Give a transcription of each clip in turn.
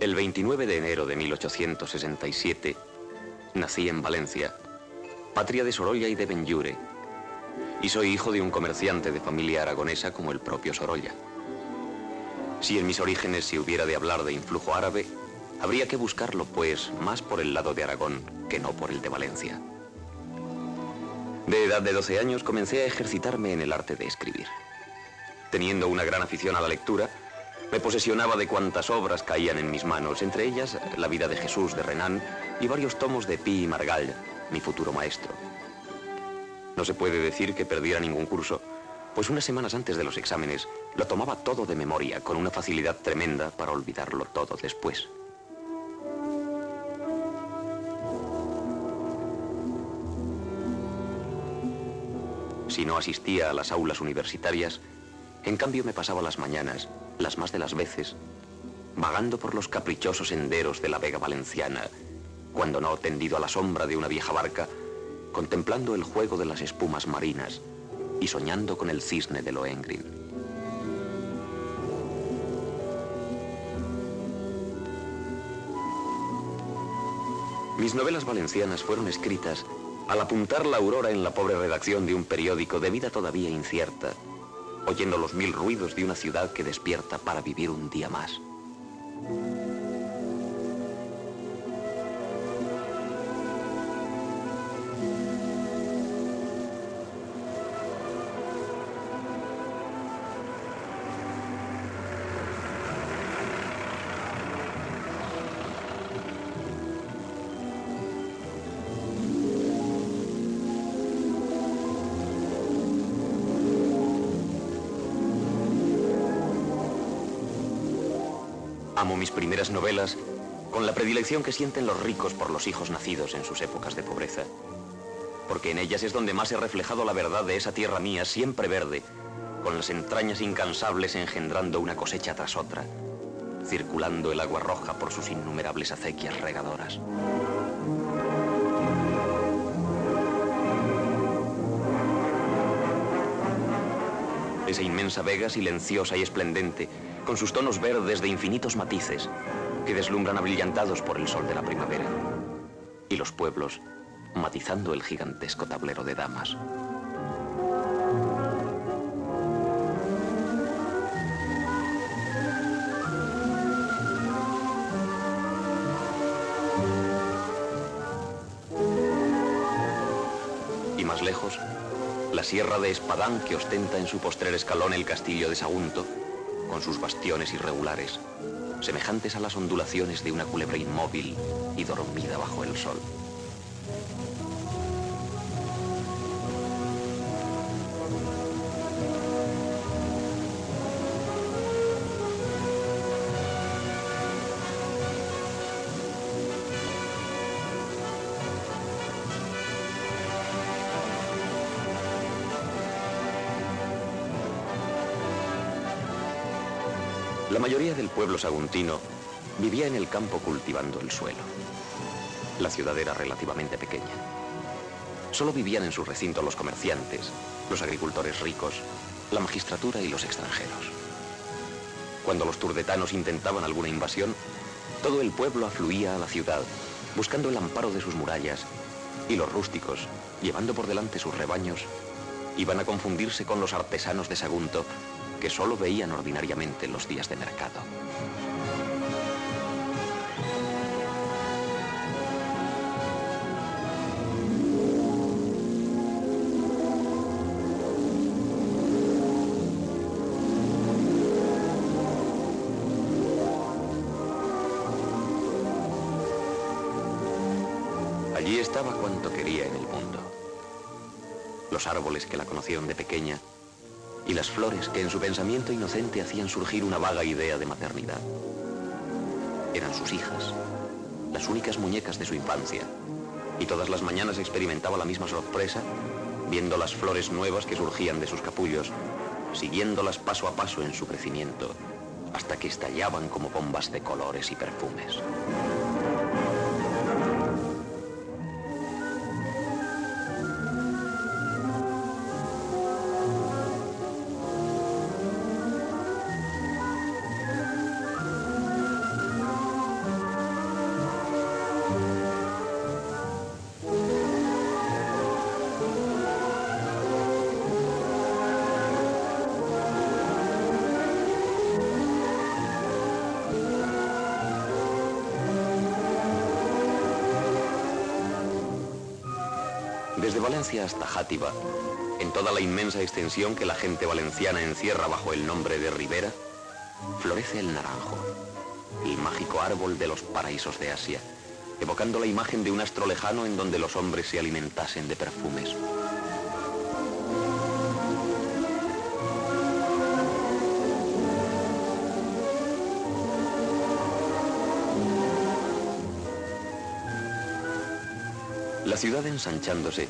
El 29 de enero de 1867 nací en Valencia, patria de Sorolla y de Benlliure, y soy hijo de un comerciante de familia aragonesa como el propio Sorolla. Si en mis orígenes se hubiera de hablar de influjo árabe, habría que buscarlo, pues, más por el lado de Aragón que no por el de Valencia. De edad de 12 años comencé a ejercitarme en el arte de escribir. Teniendo una gran afición a la lectura, me posesionaba de cuantas obras caían en mis manos, entre ellas La vida de Jesús de Renan y varios tomos de Pi y Margall, mi futuro maestro. No se puede decir que perdiera ningún curso, pues unas semanas antes de los exámenes lo tomaba todo de memoria, con una facilidad tremenda para olvidarlo todo después. Si no asistía a las aulas universitarias, en cambio me pasaba las mañanas, las más de las veces, vagando por los caprichosos senderos de la Vega Valenciana, cuando no tendido a la sombra de una vieja barca, contemplando el juego de las espumas marinas y soñando con el cisne de Lohengrin. Mis novelas valencianas fueron escritas al apuntar la aurora en la pobre redacción de un periódico de vida todavía incierta, oyendo los mil ruidos de una ciudad que despierta para vivir un día más. Amo mis primeras novelas con la predilección que sienten los ricos por los hijos nacidos en sus épocas de pobreza, porque en ellas es donde más he reflejado la verdad de esa tierra mía, siempre verde, con las entrañas incansables engendrando una cosecha tras otra, circulando el agua roja por sus innumerables acequias regadoras. Esa inmensa vega silenciosa y esplendente, con sus tonos verdes de infinitos matices, que deslumbran abrillantados por el sol de la primavera. Y los pueblos, matizando el gigantesco tablero de damas. Y más lejos, la sierra de Espadán que ostenta en su postrer escalón el castillo de Sagunto, con sus bastiones irregulares, semejantes a las ondulaciones de una culebra inmóvil y dormida bajo el sol. La mayoría del pueblo saguntino vivía en el campo cultivando el suelo. La ciudad era relativamente pequeña. Solo vivían en su recinto los comerciantes, los agricultores ricos, la magistratura y los extranjeros. Cuando los turdetanos intentaban alguna invasión, todo el pueblo afluía a la ciudad, buscando el amparo de sus murallas, y los rústicos, llevando por delante sus rebaños, iban a confundirse con los artesanos de Sagunto, que solo veían ordinariamente los días de mercado. Allí estaba cuanto quería en el mundo. Los árboles que la conocieron de pequeña, y las flores que en su pensamiento inocente hacían surgir una vaga idea de maternidad. Eran sus hijas, las únicas muñecas de su infancia, y todas las mañanas experimentaba la misma sorpresa, viendo las flores nuevas que surgían de sus capullos, siguiéndolas paso a paso en su crecimiento, hasta que estallaban como bombas de colores y perfumes. Desde Valencia hasta Játiva, en toda la inmensa extensión que la gente valenciana encierra bajo el nombre de Ribera, florece el naranjo, el mágico árbol de los paraísos de Asia, evocando la imagen de un astro lejano en donde los hombres se alimentasen de perfumes. La ciudad, ensanchándose,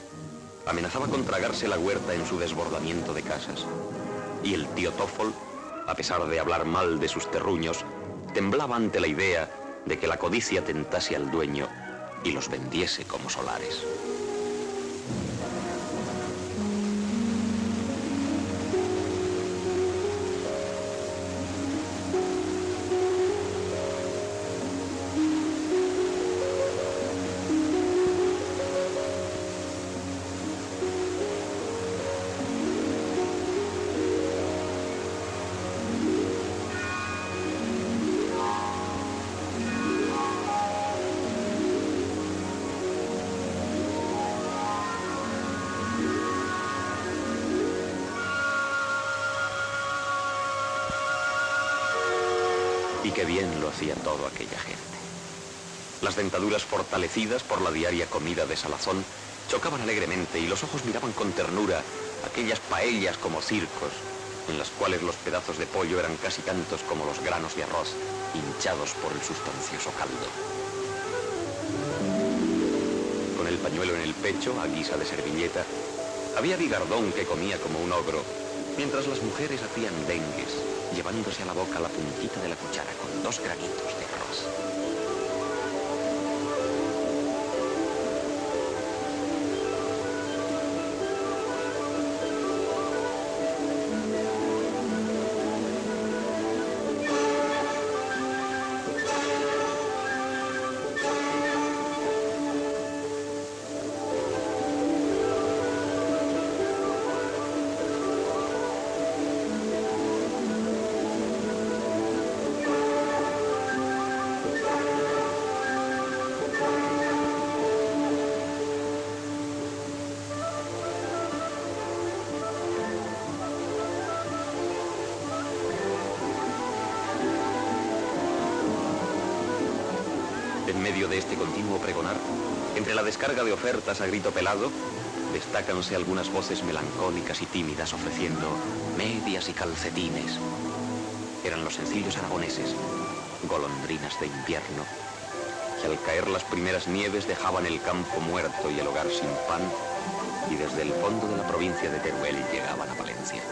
amenazaba con tragarse la huerta en su desbordamiento de casas. Y el tío Toffol, a pesar de hablar mal de sus terruños, temblaba ante la idea de que la codicia tentase al dueño y los vendiese como solares. Y qué bien lo hacía todo aquella gente. Las dentaduras fortalecidas por la diaria comida de salazón chocaban alegremente y los ojos miraban con ternura aquellas paellas como circos, en las cuales los pedazos de pollo eran casi tantos como los granos de arroz, hinchados por el sustancioso caldo. Con el pañuelo en el pecho, a guisa de servilleta, había Bigardón que comía como un ogro, mientras las mujeres hacían dengues, llevándose a la boca la puntita de la cuchara con 2 granitos de arroz. En medio de este continuo pregonar, entre la descarga de ofertas a grito pelado, destácanse algunas voces melancólicas y tímidas ofreciendo medias y calcetines. Eran los sencillos aragoneses, golondrinas de invierno, que al caer las primeras nieves dejaban el campo muerto y el hogar sin pan, y desde el fondo de la provincia de Teruel llegaban a Valencia.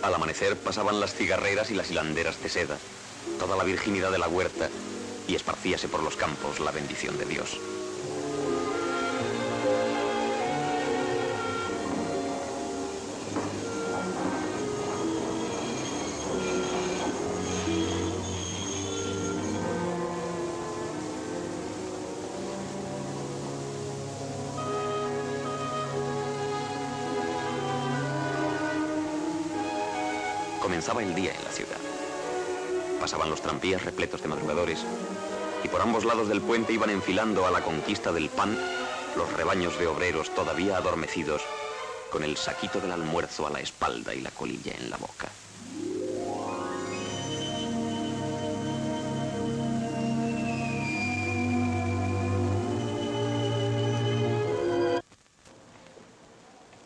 Al amanecer pasaban las cigarreras y las hilanderas de seda, toda la virginidad de la huerta, y esparcíase por los campos la bendición de Dios. Comenzaba el día en la ciudad. Pasaban los tranvías repletos de madrugadores y por ambos lados del puente iban enfilando a la conquista del pan los rebaños de obreros todavía adormecidos con el saquito del almuerzo a la espalda y la colilla en la boca.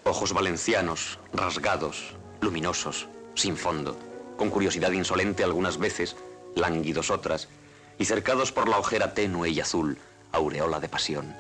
Ojos valencianos, rasgados, luminosos, sin fondo, con curiosidad insolente algunas veces, lánguidos otras, y cercados por la ojera tenue y azul, aureola de pasión.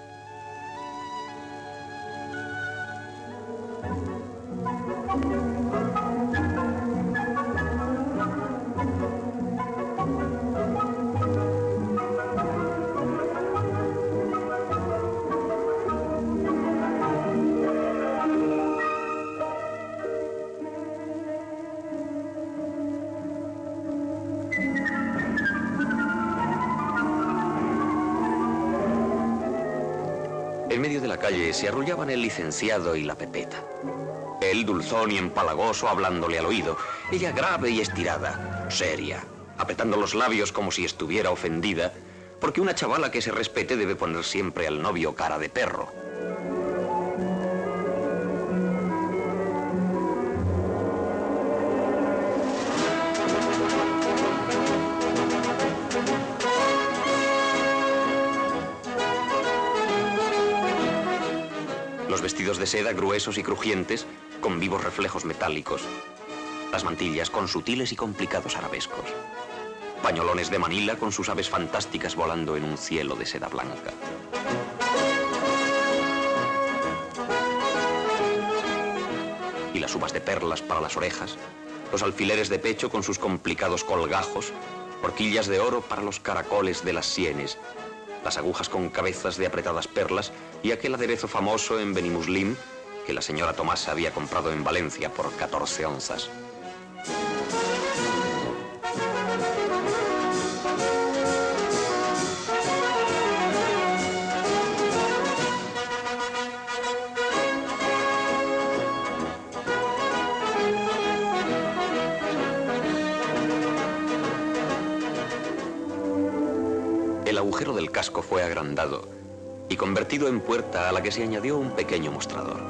medio de la calle se arrullaban el licenciado y la Pepeta. Él dulzón y empalagoso hablándole al oído, ella grave y estirada, seria, apretando los labios como si estuviera ofendida, porque una chavala que se respete debe poner siempre al novio cara de perro. Los vestidos de seda gruesos y crujientes, con vivos reflejos metálicos. Las mantillas con sutiles y complicados arabescos. Pañolones de Manila con sus aves fantásticas volando en un cielo de seda blanca. Y las uvas de perlas para las orejas, los alfileres de pecho con sus complicados colgajos, horquillas de oro para los caracoles de las sienes, las agujas con cabezas de apretadas perlas y aquel aderezo famoso en Benimuslim que la señora Tomasa había comprado en Valencia por 14 onzas. El agujero del casco fue agrandado y convertido en puerta a la que se añadió un pequeño mostrador.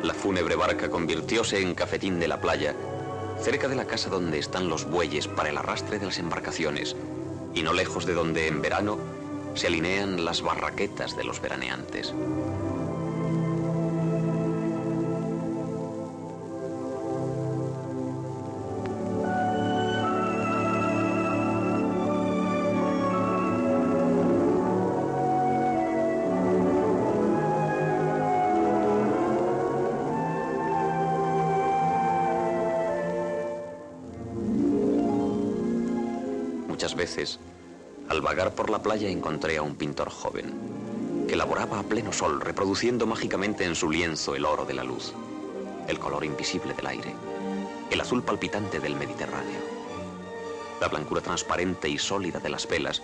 La fúnebre barca convirtióse en cafetín de la playa, cerca de la casa donde están los bueyes para el arrastre de las embarcaciones, y no lejos de donde en verano se alinean las barraquetas de los veraneantes. Muchas veces, al vagar por la playa encontré a un pintor joven que laboraba a pleno sol, reproduciendo mágicamente en su lienzo el oro de la luz, el color invisible del aire, el azul palpitante del Mediterráneo, la blancura transparente y sólida de las velas,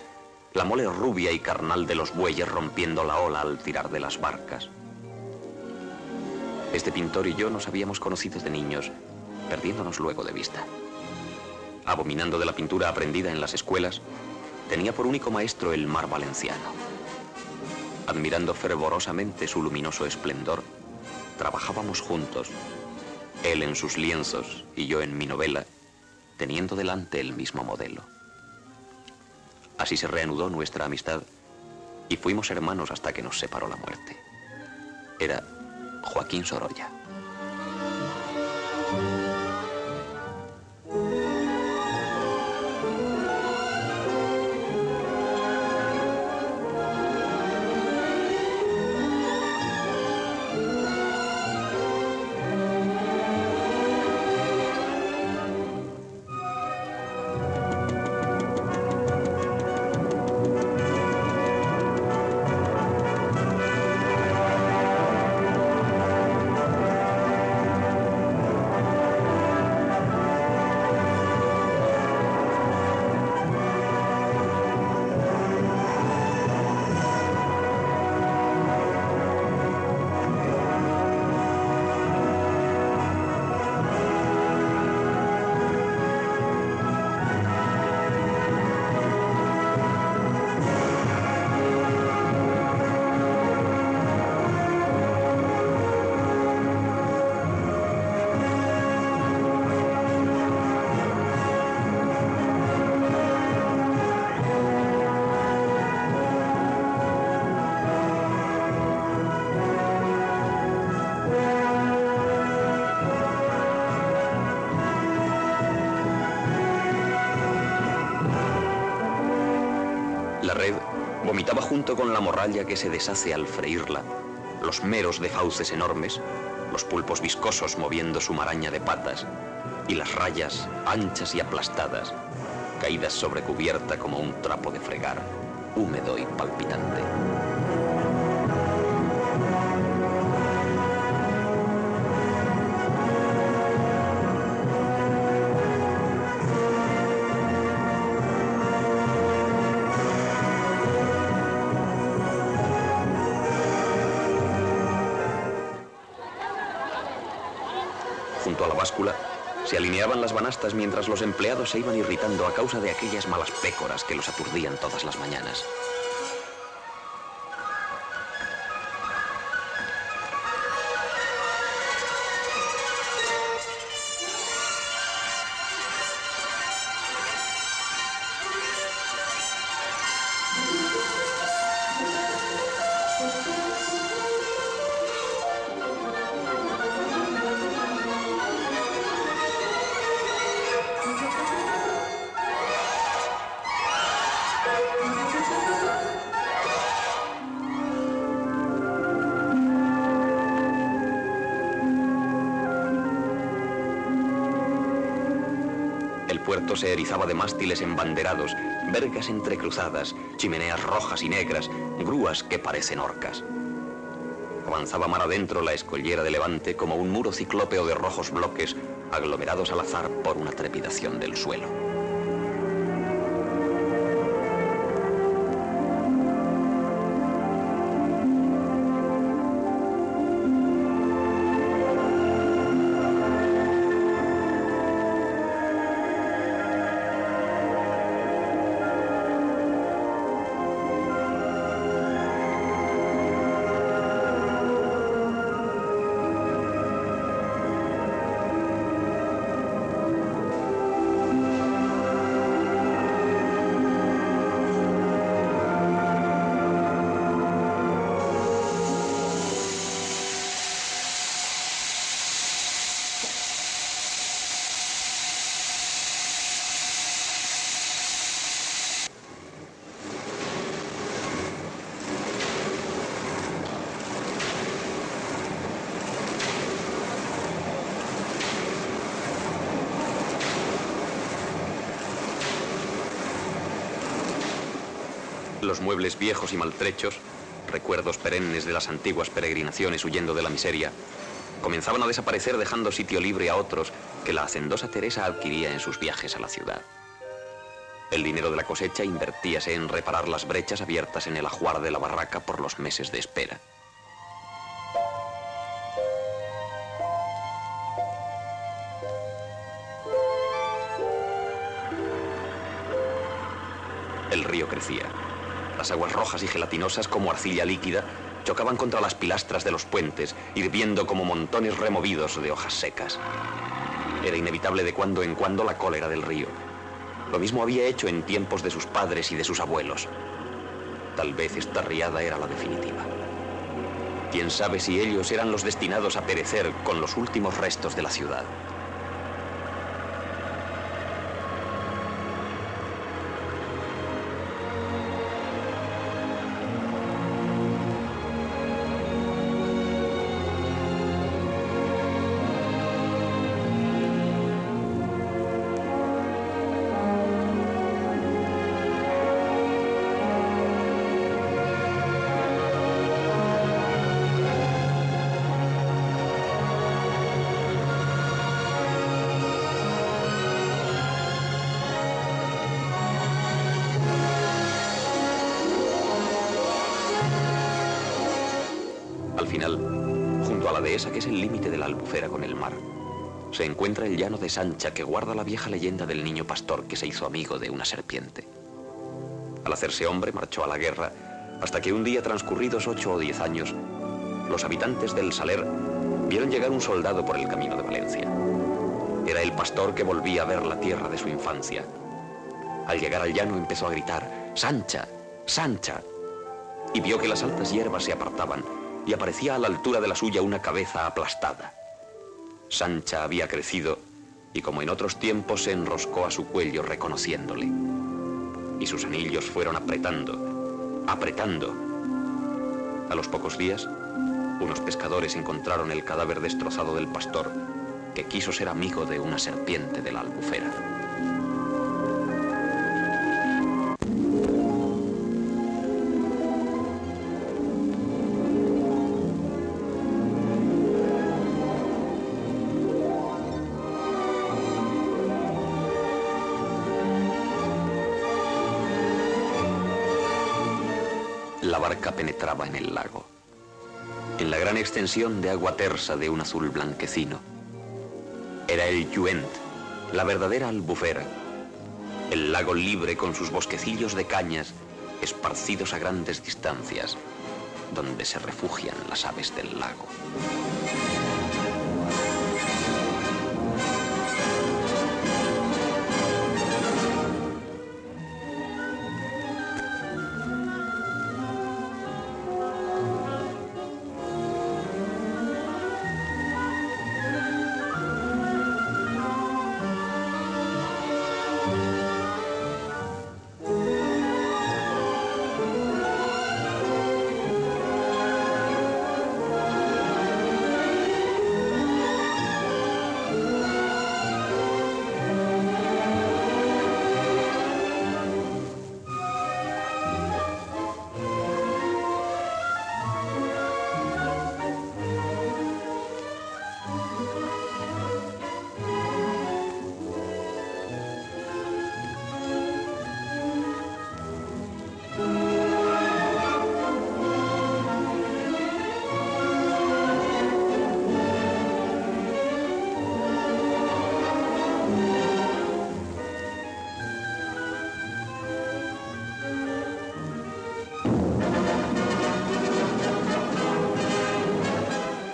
la mole rubia y carnal de los bueyes rompiendo la ola al tirar de las barcas. Este pintor y yo nos habíamos conocido de niños, perdiéndonos luego de vista. Abominando de la pintura aprendida en las escuelas, tenía por único maestro el mar valenciano. Admirando fervorosamente su luminoso esplendor, trabajábamos juntos, él en sus lienzos y yo en mi novela, teniendo delante el mismo modelo. Así se reanudó nuestra amistad y fuimos hermanos hasta que nos separó la muerte. Era Joaquín Sorolla. La red vomitaba junto con la morralla que se deshace al freírla, los meros de fauces enormes, los pulpos viscosos moviendo su maraña de patas, y las rayas anchas y aplastadas, caídas sobre cubierta como un trapo de fregar, húmedo y palpitante. Junto a la báscula se alineaban las banastas mientras los empleados se iban irritando a causa de aquellas malas pécoras que los aturdían todas las mañanas. El puerto se erizaba de mástiles embanderados, vergas entrecruzadas, chimeneas rojas y negras, grúas que parecen orcas. Avanzaba mar adentro la escollera de Levante como un muro ciclópeo de rojos bloques aglomerados al azar por una trepidación del suelo. Los muebles viejos y maltrechos, recuerdos perennes de las antiguas peregrinaciones huyendo de la miseria, comenzaban a desaparecer dejando sitio libre a otros que la hacendosa Teresa adquiría en sus viajes a la ciudad. El dinero de la cosecha invertíase en reparar las brechas abiertas en el ajuar de la barraca por los meses de espera. El río crecía. Las aguas rojas y gelatinosas como arcilla líquida chocaban contra las pilastras de los puentes, hirviendo como montones removidos de hojas secas. Era inevitable de cuando en cuando la cólera del río. Lo mismo había hecho en tiempos de sus padres y de sus abuelos. Tal vez esta riada era la definitiva. Quién sabe si ellos eran los destinados a perecer con los últimos restos de la ciudad. Al final, junto a la dehesa que es el límite de la Albufera con el mar, se encuentra el llano de Sancha que guarda la vieja leyenda del niño pastor que se hizo amigo de una serpiente. Al hacerse hombre marchó a la guerra hasta que un día transcurridos 8 o 10 años, los habitantes del Saler vieron llegar un soldado por el camino de Valencia. Era el pastor que volvía a ver la tierra de su infancia. Al llegar al llano empezó a gritar «¡Sancha! ¡Sancha!» y vio que las altas hierbas se apartaban y aparecía a la altura de la suya una cabeza aplastada. Sancha había crecido y como en otros tiempos se enroscó a su cuello reconociéndole. Y sus anillos fueron apretando, apretando. A los pocos días, unos pescadores encontraron el cadáver destrozado del pastor que quiso ser amigo de una serpiente de la Albufera. La barca penetraba en el lago, en la gran extensión de agua tersa de un azul blanquecino. Era el Youent, la verdadera albufera. El lago libre con sus bosquecillos de cañas esparcidos a grandes distancias, donde se refugian las aves del lago.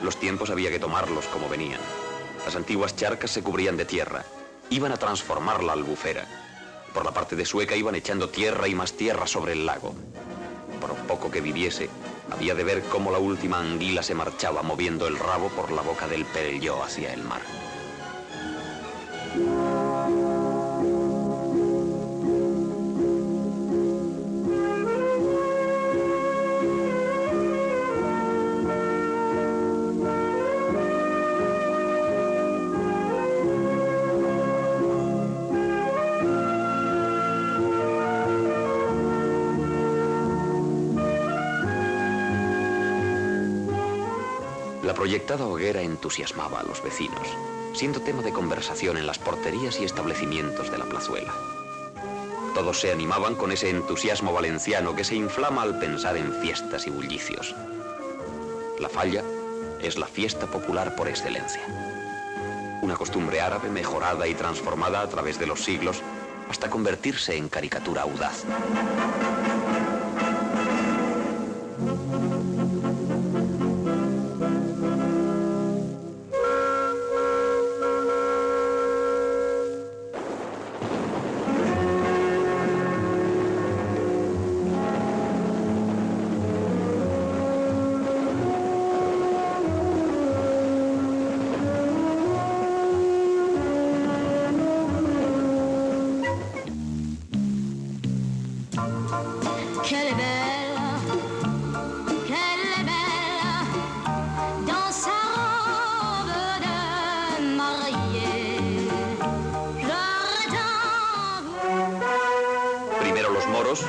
Los tiempos había que tomarlos como venían. Las antiguas charcas se cubrían de tierra. Iban a transformar la albufera. Por la parte de Sueca iban echando tierra y más tierra sobre el lago. Por poco que viviese, había de ver cómo la última anguila se marchaba moviendo el rabo por la boca del Perelló hacia el mar. La proyectada hoguera entusiasmaba a los vecinos, siendo tema de conversación en las porterías y establecimientos de la plazuela. Todos se animaban con ese entusiasmo valenciano que se inflama al pensar en fiestas y bullicios. La falla es la fiesta popular por excelencia. Una costumbre árabe mejorada y transformada a través de los siglos hasta convertirse en caricatura audaz.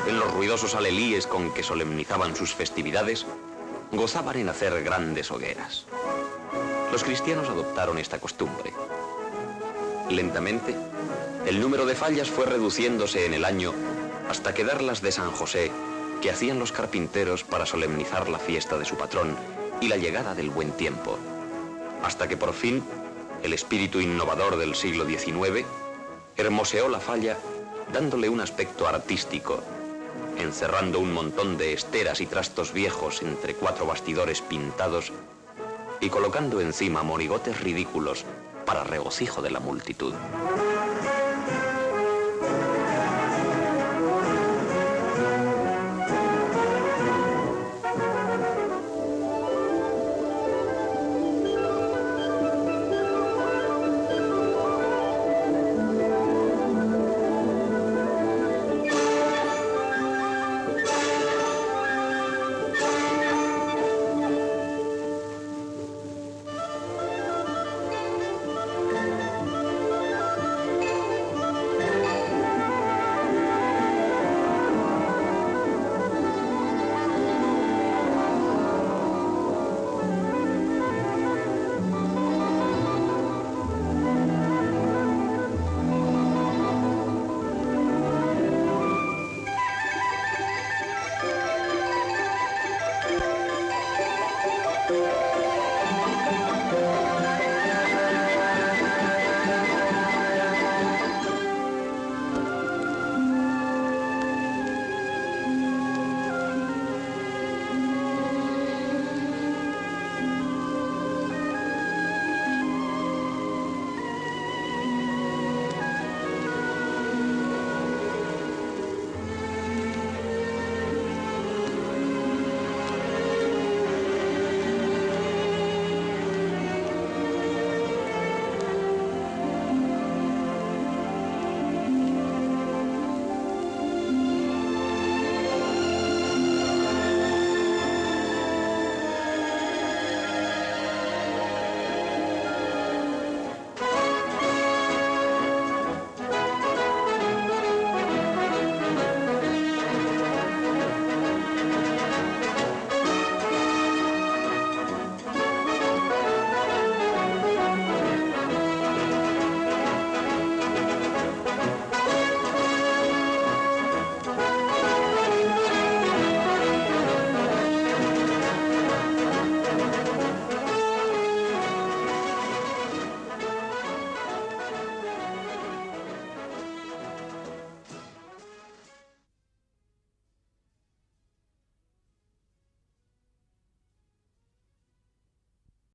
En los ruidosos alelíes con que solemnizaban sus festividades, gozaban en hacer grandes hogueras. Los cristianos adoptaron esta costumbre. Lentamente, el número de fallas fue reduciéndose en el año hasta quedar las de San José, que hacían los carpinteros para solemnizar la fiesta de su patrón y la llegada del buen tiempo, hasta que por fin el espíritu innovador del siglo XIX hermoseó la falla dándole un aspecto artístico, encerrando un montón de esteras y trastos viejos entre 4 bastidores pintados y colocando encima monigotes ridículos para regocijo de la multitud.